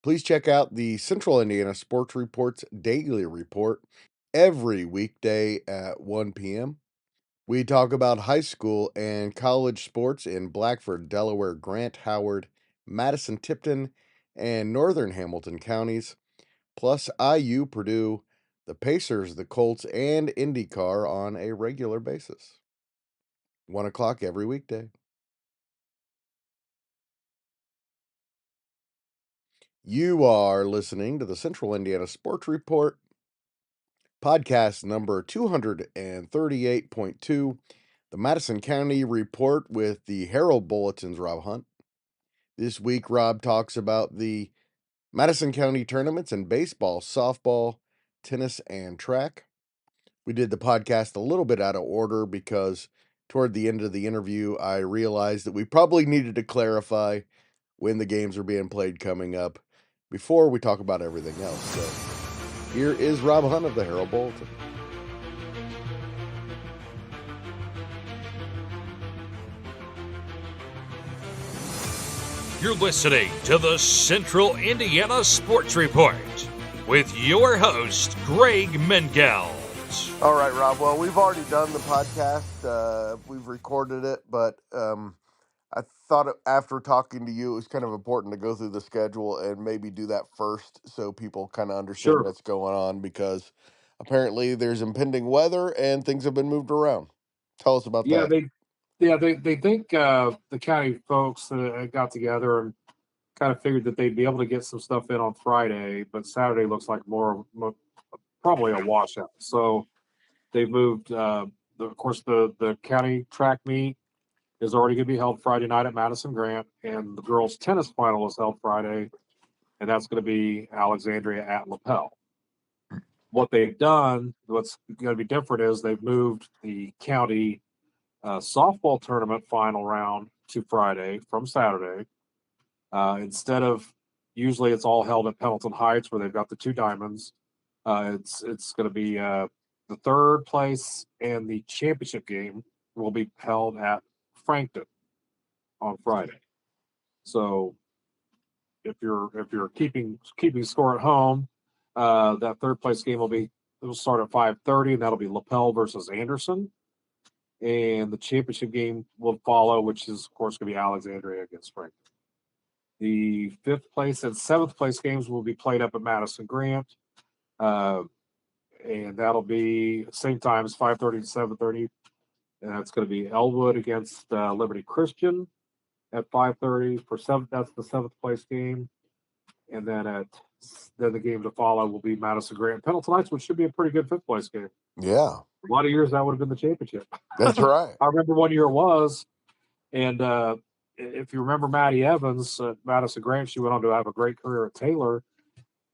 Please check out the Central Indiana Sports Report's daily report every weekday at 1 p.m. We talk about high school and college sports in Blackford, Delaware, Grant, Howard, Madison, Tipton, and Northern Hamilton counties, plus IU, Purdue, the Pacers, the Colts, and IndyCar on a regular basis. 1 o'clock every weekday. You are listening to the Central Indiana Sports Report, podcast number 238.2, the Madison County Report with the Herald Bulletin's Rob Hunt. This week, Rob talks about the Madison County tournaments in baseball, softball, tennis, and track. We did the podcast a little bit out of order because toward the end of the interview, I realized that we probably needed to clarify when the games are being played coming up before we talk about everything else. So here is Rob Hunt of the Herald Bulletin. You're listening to the Central Indiana Sports Report with your host, Greg Mengelt. All right, Rob. Well, we've already done the podcast. We've recorded it, but I thought after talking to you, it was kind of important to go through the schedule and maybe do that first so people kind of understand Sure. what's going on, because apparently there's impending weather and things have been moved around. Tell us about Yeah, that. they think the county folks got together and kind of figured that they'd be able to get some stuff in on Friday, but Saturday looks like probably a washout. So they moved. Of course, the county track meet is already going to be held Friday night at Madison Grant, and the girls' tennis final is held Friday, and that's going to be Alexandria at LaPel. What they've done, what's going to be different, is they've moved the county softball tournament final round to Friday from Saturday. Instead of usually it's all held at Pendleton Heights where they've got the two diamonds. It's going to be the third place and the championship game will be held at Frankton on Friday. So if you're keeping score at home, that third place game will start at 5:30, and that'll be LaPel versus Anderson. And the championship game will follow, which is, of course, going to be Alexandria against Franklin. The fifth place and seventh place games will be played up at Madison Grant, and that'll be same time as 5:30 to 7:30. And that's going to be Elwood against Liberty Christian at 5:30 for seventh. That's the seventh place game, and then the game to follow will be Madison Grant Pendleton Heights, which should be a pretty good fifth place game. Yeah, a lot of years that would have been the championship. that's right. I remember one year it was, and if you remember Maddie Evans at Madison Grant, she went on to have a great career at Taylor.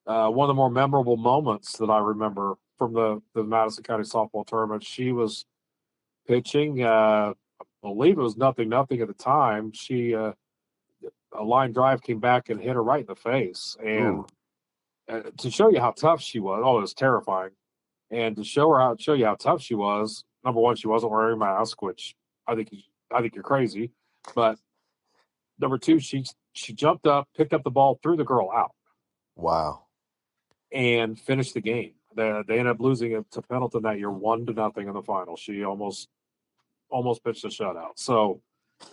One of the more memorable moments that I remember from the Madison County softball tournament, she was pitching. I believe it was 0-0 at the time. She a line drive came back and hit her right in the face, and to show you how tough she was, it was terrifying. And to show you how tough she was, number one, she wasn't wearing a mask, which I think you're crazy. But number two, she jumped up, picked up the ball, threw the girl out. Wow. And finished the game. They ended up losing it to Pendleton that year, 1-0 in the final. She almost pitched a shutout. So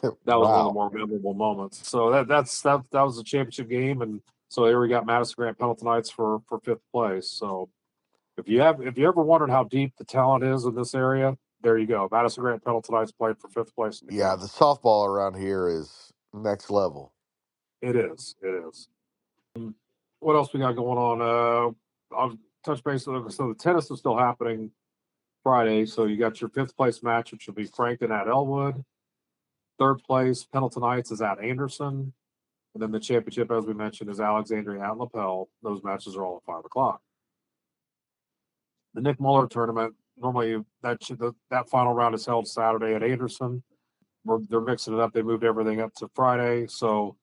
that was one of the more memorable moments. So that was a championship game, and so here we got Madison Grant Pendleton Heights for fifth place. So if you ever wondered how deep the talent is in this area, there you go. Madison Grant Pendleton Heights played for fifth place. Yeah, the softball around here is next level. It is. What else we got going on? I'll touch base. So the tennis is still happening Friday. So you got your fifth place match, which will be Frankton at Elwood. Third place, Pendleton Heights is at Anderson. And then the championship, as we mentioned, is Alexandria at LaPel. Those matches are all at 5 o'clock. The Nick Muller tournament, normally that final round is held Saturday at Anderson. They're mixing it up. They moved everything up to Friday. So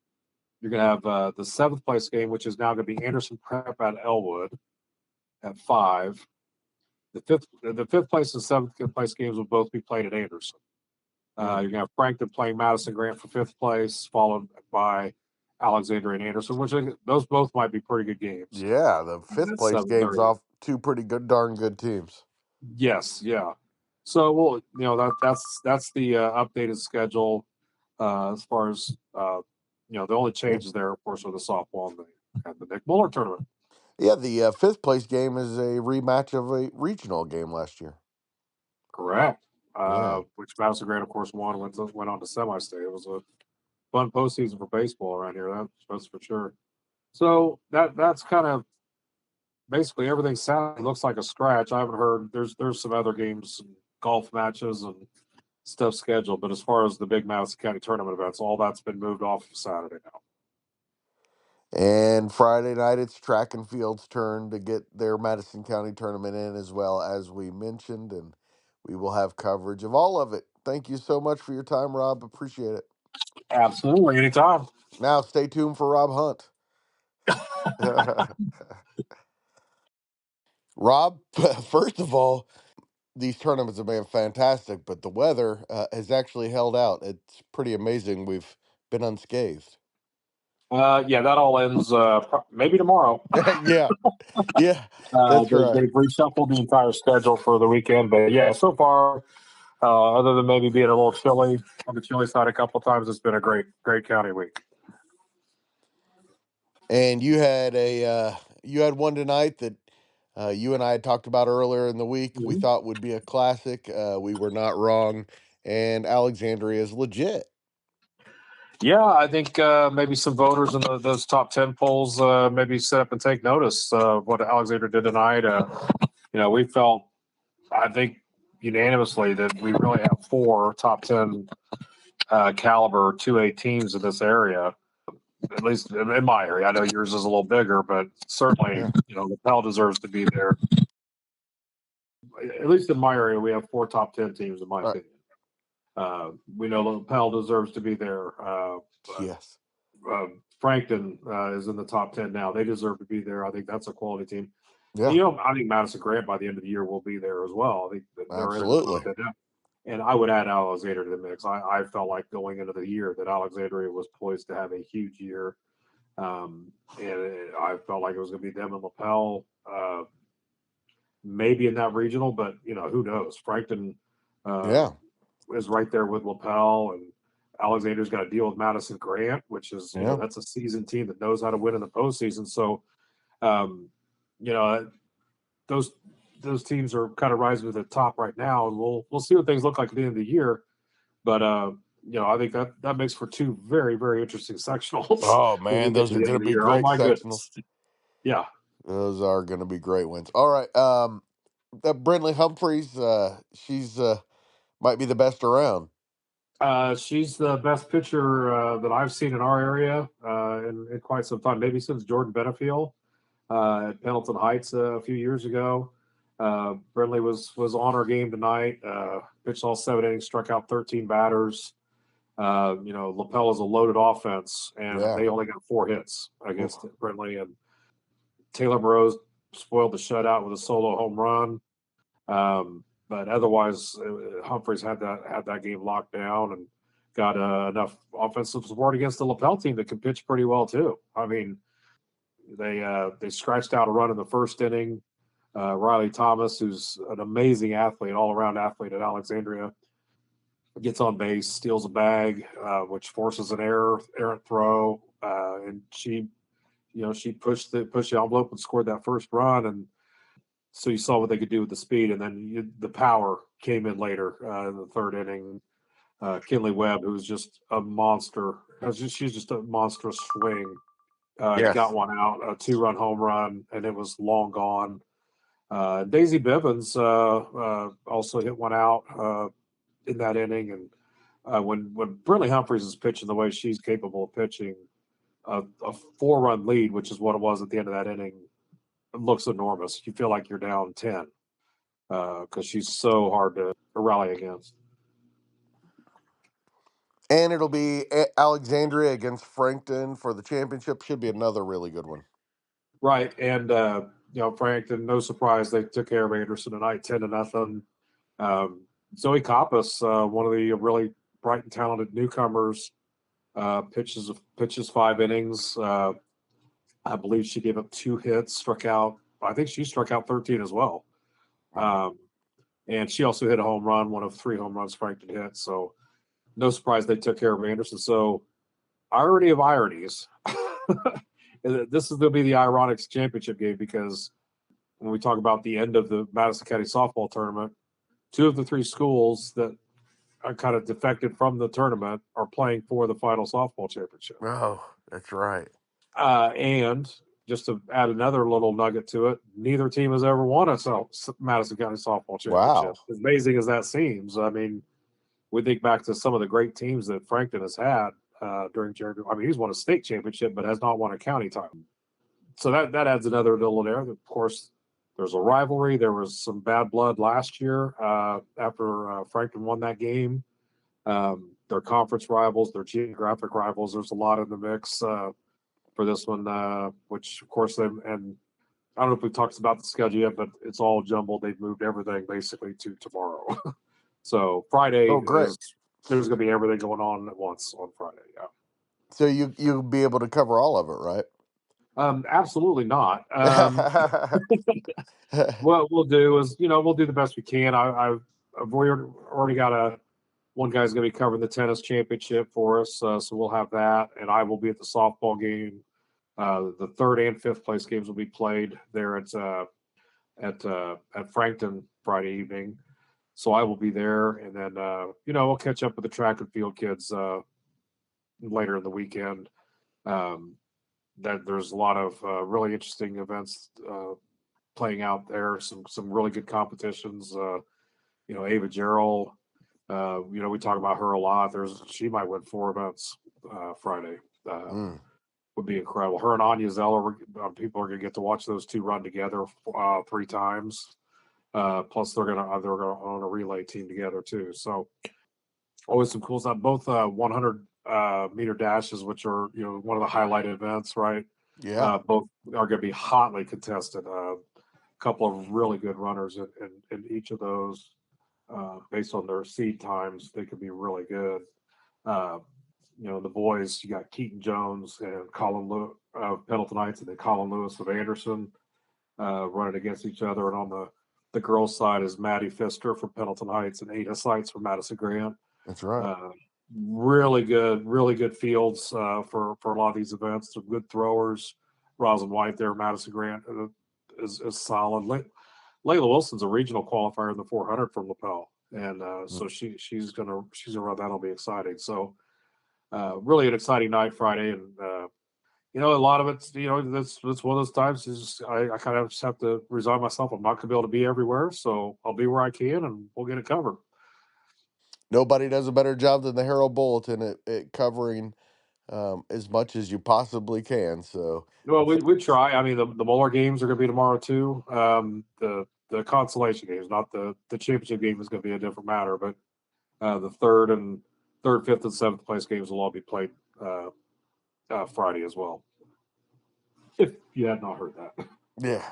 you're going to have the seventh place game, which is now going to be Anderson Prep at Elwood at 5. The fifth place and seventh place games will both be played at Anderson. You're going to have Frankton playing Madison Grant for fifth place, followed by Alexandria and Anderson, which those both might be pretty good games. Yeah, the fifth That's place game's 7:30. off two pretty good, darn good teams. Yes, yeah. So well, that's the updated schedule as far as the only changes there, of course, are the softball and the Nick Muller tournament. Yeah, the fifth place game is a rematch of a regional game last year. Correct. Yeah. Which Madison Grant, of course, went on to semi-state. It was a fun postseason for baseball around here. That's for sure. So that's kind of basically everything. Saturday looks like a scratch. I haven't heard. There's some other games, golf matches, and stuff scheduled. But as far as the big Madison County tournament events, all that's been moved off of Saturday now. And Friday night, it's track and field's turn to get their Madison County tournament in, as well as we mentioned, and we will have coverage of all of it. Thank you so much for your time, Rob. Appreciate it. Absolutely, anytime. Now, stay tuned for Rob Hunt. Rob, first of all, these tournaments have been fantastic, but the weather has actually held out. It's pretty amazing. We've been unscathed. Yeah, that all ends maybe tomorrow. Yeah, yeah, that's right. They've reshuffled the entire schedule for the weekend, but yeah, so far, other than maybe being a little chilly on the chilly side a couple of times, it's been a great county week. And you had one tonight that you and I had talked about earlier in the week. We Mhm. thought would be a classic. We were not wrong, and Alexandria is legit. Yeah, I think maybe some voters in those top 10 polls maybe sit up and take notice of what Alexander did tonight. We felt, I think, unanimously that we really have four top 10 caliber 2A teams in this area, at least in my area. I know yours is a little bigger, but certainly, Yeah, LaPel deserves to be there. At least in my area, we have four top 10 teams, in my right. opinion. We know LaPel deserves to be there. Yes. Frankton is in the top 10 now. They deserve to be there. I think that's a quality team. And, Yeah. I think Madison Grant by the end of the year will be there as well. I think that they're in the top Absolutely. 10 now. And I would add Alexander to the mix. I felt like going into the year that Alexandria was poised to have a huge year. And I felt like it was going to be them and LaPel, maybe in that regional, but who knows? Frankton uh, Yeah. is right there with LaPel, and Alexander's got to deal with Madison Grant, which is Yeah. that's a seasoned team that knows how to win in the postseason. So, um, you know, those those teams are kind of rising to the top right now, and we'll see what things look like at the end of the year. But I think that makes for two very interesting sectionals Oh when we man, get those to are the end going of to the be year. Oh great my sectionals. goodness, yeah. Those are going to be great wins. All right. Brentley Humphreys, she's might be the best around. She's the best pitcher that I've seen in our area in quite some time, maybe since Jordan Benefield at Pendleton Heights a few years ago. Brindley was on her game tonight. Pitched all 7 innings, struck out 13 batters. LaPel is a loaded offense, and Yeah. they only got 4 hits Oof. against Brindley. And Taylor Moreau spoiled the shutout with a solo home run. But otherwise, Humphreys had that game locked down and got enough offensive support against the LaPel team that can pitch pretty well too. I mean, they scratched out a run in the first inning. Riley Thomas, who's an amazing athlete, all around athlete at Alexandria, gets on base, steals a bag, which forces an errant throw, and she pushed the envelope and scored that first run. And so you saw what they could do with the speed, and then the power came in later in the third inning. Kinley Webb, who's just a monster, she's just a monstrous swing. Got Yes. one out, a 2-run home run, and it was long gone. Daisy Bivens also hit one out in that inning, and when Brinley Humphreys is pitching the way she's capable of pitching, a 4-run lead, which is what it was at the end of that inning, looks enormous. You feel like you're down 10 because she's so hard to rally against. And it'll be Alexandria against Frankton for the championship. Should be another really good one. Right, and Frankton, no surprise, they took care of Anderson tonight, 10-0. Zoe Koppas, one of the really bright and talented newcomers pitches 5 innings. I believe she gave up 2 hits, struck out. I think she struck out 13 as well. And she also hit a home run, one of 3 home runs Frankton hit. So no surprise they took care of Anderson. So irony of ironies. This is going to be the Ironics championship game because when we talk about the end of the Madison County softball tournament, 2 of the 3 schools that are kind of defected from the tournament are playing for the final softball championship. Oh, that's right. And just to add another little nugget to it, neither team has ever won a Madison County softball championship. Wow. As amazing as that seems, I mean, we think back to some of the great teams that Frankton has had during Jerry. I mean, he's won a state championship, but has not won a county title. So that adds another little there. Of course, there's a rivalry. There was some bad blood last year after Frankton won that game. They're conference rivals. They're geographic rivals. There's a lot in the mix for this one, which of course and I don't know if we've talked about the schedule yet, but it's all jumbled. They've moved everything basically to tomorrow. So Friday great. there's going to be everything going on at once on Friday. Yeah. So you'll be able to cover all of it, right? Absolutely not. What we'll do is, we'll do the best we can. I've already got one guy's going to be covering the tennis championship for us, so we'll have that, and I will be at the softball game. The 3rd and 5th place games will be played there at Frankton Friday evening, so I will be there, and then we'll catch up with the track and field kids later in the weekend. That there's a lot of really interesting events playing out there. Some really good competitions. Ava Gerald. We talk about her a lot. She might win 4 events Friday. Would be incredible. Her and Anya Zeller, people are going to get to watch those 2 run together 3 times. Plus, they're going to own a relay team together too. So, always some cool stuff. Both 100 meter dashes, which are one of the highlighted events, right? Yeah. Both are going to be hotly contested. A couple of really good runners in each of those. Based on their seed times, they could be really good. The boys, you got Keaton Jones and Colin Lewis of Pendletonites, and then Colin Lewis of Anderson running against each other. And on the girls' side is Maddie Pfister from Pendleton Heights and Ada Seitz from Madison Grant. That's right. Really good fields for a lot of these events. They're good throwers. Rosin White there, Madison Grant is solid. Layla Wilson's a regional qualifier in the 400 from LaPel, and so she's gonna run. That'll be exciting. So really an exciting night Friday, and a lot of it's that's one of those times is I kind of just have to resign myself. I'm not gonna be able to be everywhere, so I'll be where I can, and we'll get it covered. Nobody does a better job than the Herald Bulletin at covering as much as you possibly can. So, well, we try. I mean, the Muller games are going to be tomorrow too. The consolation games, not the championship game, is going to be a different matter. But the third, 5th, and 7th place games will all be played Friday as well. If you had not heard that. Yeah.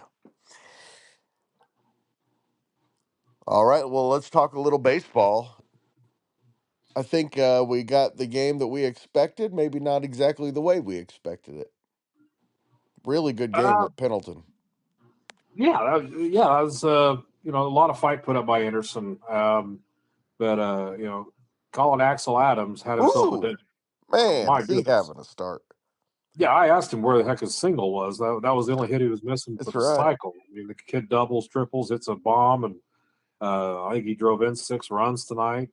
All right. Well, let's talk a little baseball. I think we got the game that we expected, maybe not exactly the way we expected it. Really good game at Pendleton. Yeah, that was a lot of fight put up by Anderson, but Colin Axel Adams had himself a day. Man, is he having a start? Yeah, I asked him where the heck his single was. That was the only hit he was missing for the cycle. I mean, the kid doubles, triples, hits a bomb, and I think he drove in 6 runs tonight.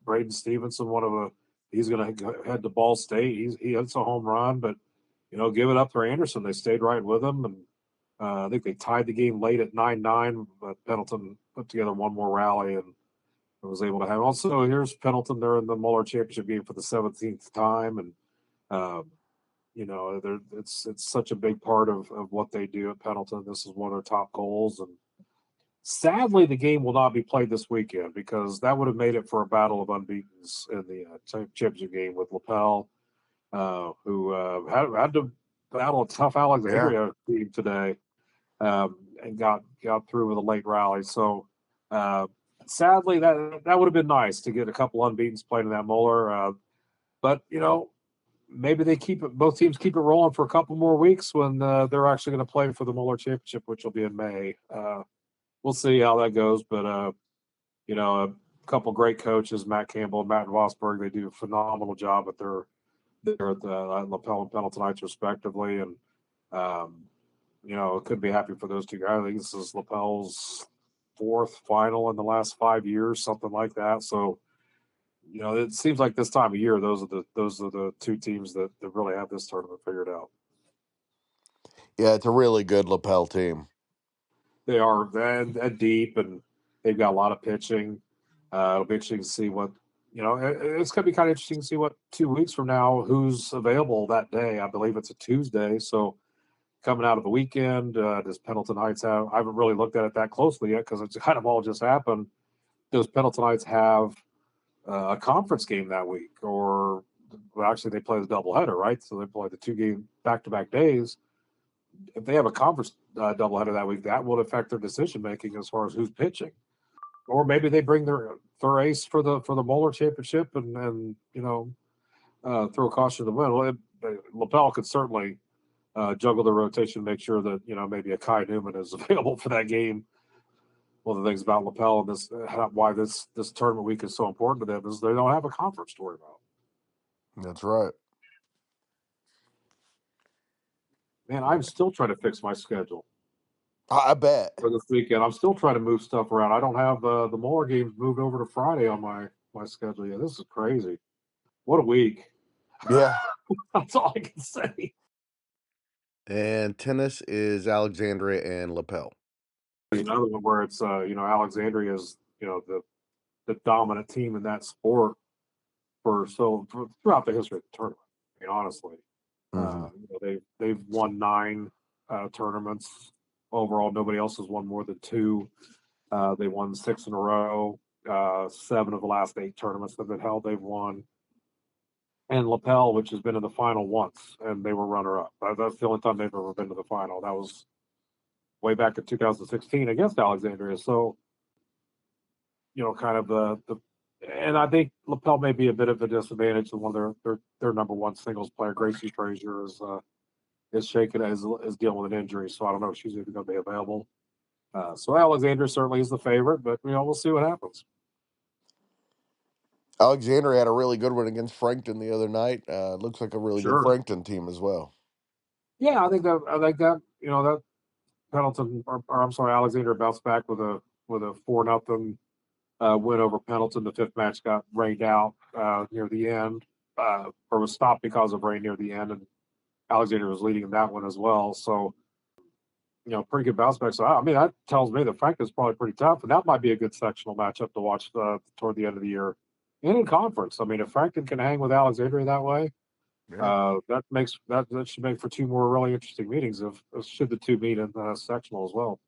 Braden Stevenson, he's going to head to Ball State. He hits a home run, but give it up for Anderson. They stayed right with him, and I think they tied the game late at 9-9. But Pendleton put together one more rally and was able to have. Also, here's Pendleton. They're in the Muller Championship game for the 17th time, and it's such a big part of what they do at Pendleton. This is one of their top goals, and sadly, the game will not be played this weekend because that would have made it for a battle of unbeatens in the championship game with LaPel, who had to battle a tough Alexandria team today, and got through with a late rally. So sadly, that would have been nice to get a couple unbeatens playing in that Muller. But maybe they keep it. Both teams keep it rolling for a couple more weeks when they're actually going to play for the Muller Championship, which will be in May. We'll see how that goes, but a couple great coaches, Matt Campbell and Matt Vosberg. They do a phenomenal job at they're at the Lapel and Pendleton Heights respectively, and um, could be happy for those two guys. I think this is Lapel's fourth final in the last 5 years, something like that. So, it seems like this time of year, those are the two teams that really have this tournament figured out. Yeah, it's a really good lapel team. They are and deep, and they've got a lot of pitching. It'll be interesting to see what it's going to be kind of interesting to see what 2 weeks from now who's available that day. I believe it's a Tuesday, so coming out of the weekend, does Pendleton Heights have? I haven't really looked at it that closely yet because it's kind of all just happened. Does Pendleton Heights have a conference game that week, or actually they play the doubleheader, right? So they play the 2 game back-to-back days. If they have a conference doubleheader that week, that will affect their decision making as far as who's pitching. Or maybe they bring their ace for the Moeller Championship and throw caution to the wind. Well, Lapel could certainly juggle the rotation, make sure that maybe a Kai Newman is available for that game. One of the things about Lapel and why this tournament week is so important to them is they don't have a conference to worry about. That's right. Man, I'm still trying to fix my schedule I bet. for this weekend. I'm still trying to move stuff around. I don't have the Moeller games moved over to Friday on my schedule yet. This is crazy. What a week. Yeah. That's all I can say. And tennis is Alexandria and lapel. Another one where it's Alexandria is the dominant team in that sport throughout the history of the tournament. I mean, honestly, they've won 9 tournaments overall. Nobody else has won more than 2. They won 6 in a row. 7 of the last 8 tournaments that have been held, they've won. And Lapel, which has been in the final once, and they were runner-up. That's the only time they've ever been to the final. That was way back in 2016 against Alexandria. So, kind of and I think Lapel may be a bit of a disadvantage. The one their number one singles player, Gracie Frazier, is shaken is dealing with an injury. So I don't know if she's even going to be available. So Alexandria certainly is the favorite, but we'll see what happens. Alexandria had a really good one against Frankton the other night. Looks like a really good Sure. Frankton team as well. Yeah, I think that that Pendleton or I'm sorry, Alexandria bounced back with a 4-0 win over Pendleton. The 5th match got rained out near the end, or was stopped because of rain near the end, and Alexandria was leading in that one as well. So, pretty good bounce back. So, I mean, that tells me that Franklin's probably pretty tough, and that might be a good sectional matchup to watch toward the end of the year. And in conference, I mean, if Franklin can hang with Alexandria that way, that should make for 2 more really interesting meetings if should the 2 meet in the sectional as well.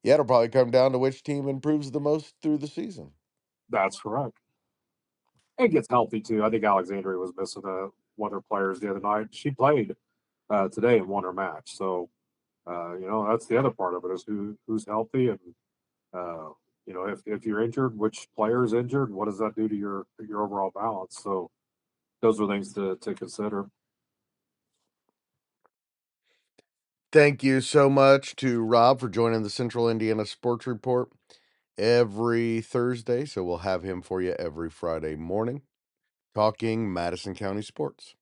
Yeah, it'll probably come down to which team improves the most through the season. That's correct. And gets healthy too. I think Alexandria was missing one of their players the other night. She played today and won her match. So that's the other part of it is who's healthy and if you're injured, which player is injured, what does that do to your overall balance? So those are things to consider. Thank you so much to Rob for joining the Central Indiana Sports Report every Thursday. So we'll have him for you every Friday morning talking Madison County sports.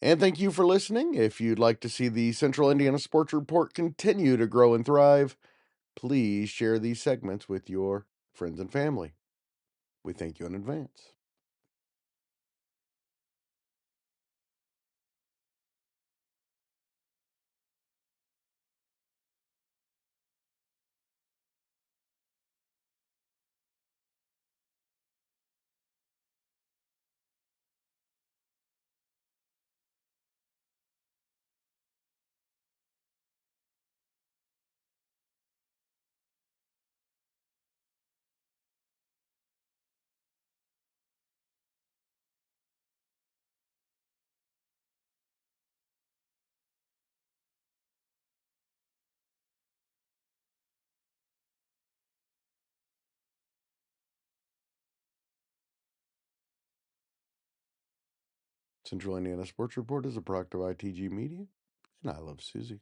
And thank you for listening. If you'd like to see the Central Indiana Sports Report continue to grow and thrive, please share these segments with your friends and family. We thank you in advance. Central Indiana Sports Report is a product of ITG Media, and I love Susie.